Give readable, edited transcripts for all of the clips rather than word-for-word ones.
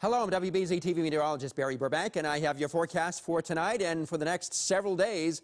Hello, I'm WBZ TV meteorologist Barry Burbank, and I have your forecast for tonight and for the next several days.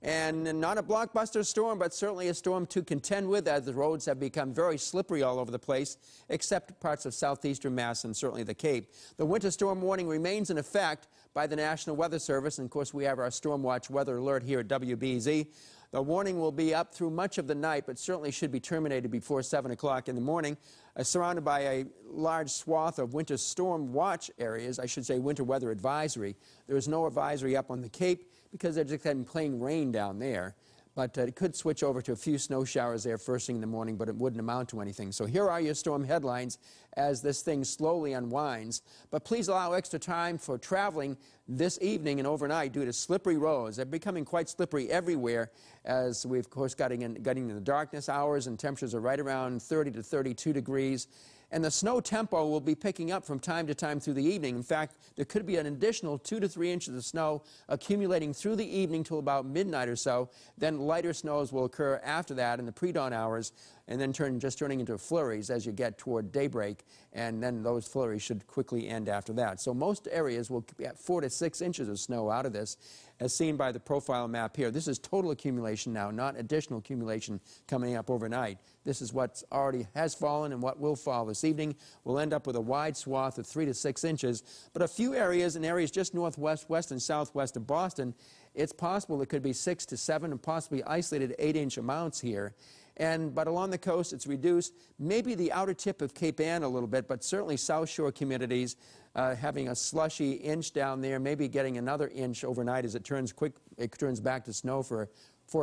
And not a blockbuster storm, but certainly a storm to contend with, as the roads have become very slippery all over the place, except parts of southeastern Mass and certainly the Cape. The winter storm warning remains in effect by the National Weather Service, and of course we have our Storm Watch weather alert here at WBZ. The warning will be up through much of the night, but certainly should be terminated before 7 o'clock in the morning, surrounded by a large swath of winter storm watch areas, I should say winter weather advisory. There is no advisory up on the Cape because they're just having plain rain down there. But it could switch over to a few snow showers there first thing in the morning, but it wouldn't amount to anything. So here are your storm headlines as this thing slowly unwinds. But please allow extra time for traveling this evening and overnight due to slippery roads. They're becoming quite slippery everywhere, as we've, of course, getting into the darkness hours, and temperatures are right around 30 to 32 degrees. And the snow tempo will be picking up from time to time through the evening. In fact, there could be an additional 2 to 3 inches of snow accumulating through the evening till about midnight or so. Then lighter snows will occur after that in the pre-dawn hours, and then turning into flurries as you get toward daybreak, and then those flurries should quickly end after that. So most areas will get 4 to 6 inches of snow out of this, as seen by the profile map here. This is total accumulation now, not additional accumulation coming up overnight. This is what already has fallen and what will fall this evening. We'll end up with a wide swath of 3 to 6 inches, but a few areas, in areas just northwest, west, and southwest of Boston, it's possible it could be 6 to 7 and possibly isolated 8-inch amounts here. But along the coast, it's reduced. Maybe the outer tip of Cape Ann a little bit, but certainly South Shore communities having a slushy inch down there, maybe getting another inch overnight as it turns back to snow for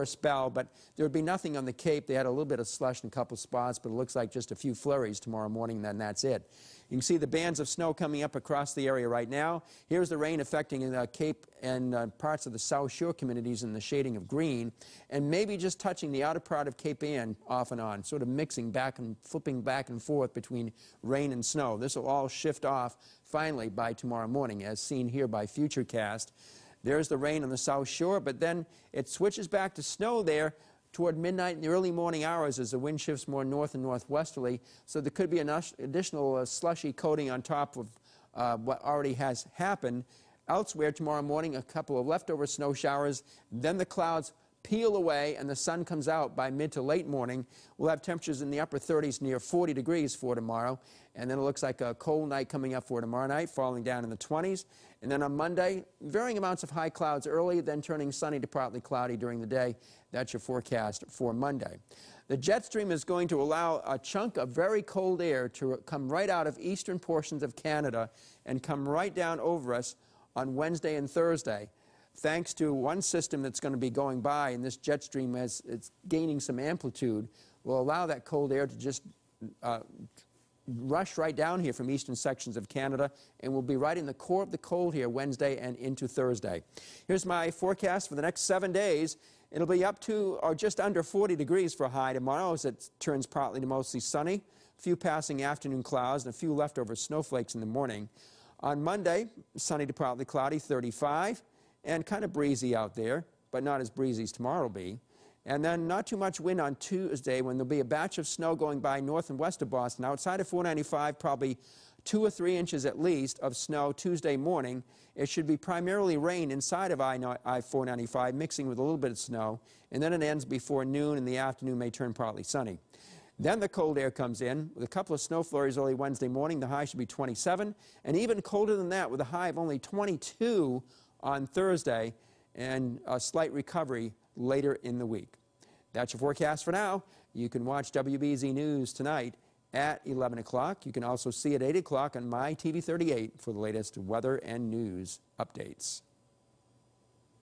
a spell. But there would be nothing on the Cape. They had a little bit of slush in a couple spots, but it looks like just a few flurries tomorrow morning, then that's it. You can see the bands of snow coming up across the area right now. Here's the rain affecting the Cape and parts of the South Shore communities in the shading of green, and maybe just touching the outer part of Cape Ann off and on, sort of mixing back and flipping back and forth between rain and snow. This will all shift off finally by tomorrow morning, as seen here by Futurecast. There's the rain on the South Shore, but then it switches back to snow there toward midnight in the early morning hours as the wind shifts more north and northwesterly. So there could be an additional slushy coating on top of what already has happened. Elsewhere tomorrow morning, a couple of leftover snow showers. Then the clouds peel away and the sun comes out by mid to late morning. We'll have temperatures in the upper 30s near 40 degrees for tomorrow. And then it looks like a cold night coming up for tomorrow night, falling down in the 20s. And then on Monday, varying amounts of high clouds early, then turning sunny to partly cloudy during the day. That's your forecast for Monday. The jet stream is going to allow a chunk of very cold air to come right out of eastern portions of Canada and come right down over us on Wednesday and Thursday. Thanks to one system that's going to be going by, and this jet stream, as it's gaining some amplitude, will allow that cold air to just rush right down here from eastern sections of Canada, and we'll be right in the core of the cold here Wednesday and into Thursday. Here's my forecast for the next 7 days. It'll be up to or just under 40 degrees for a high tomorrow as it turns partly to mostly sunny, a few passing afternoon clouds, and a few leftover snowflakes in the morning. On Monday, sunny to partly cloudy, 35. And kind of breezy out there, but not as breezy as tomorrow will be. And then not too much wind on Tuesday, when there'll be a batch of snow going by north and west of Boston. Outside of 495, probably 2 or 3 inches at least of snow Tuesday morning. It should be primarily rain inside of I-495, mixing with a little bit of snow. And then it ends before noon, and the afternoon may turn partly sunny. Then the cold air comes in with a couple of snow flurries early Wednesday morning. The high should be 27, and even colder than that with a high of only 22 on Thursday, and a slight recovery later in the week. That's your forecast for now. You can watch WBZ News tonight at 11 o'clock. You can also see at 8 o'clock on My TV 38 for the latest weather and news updates.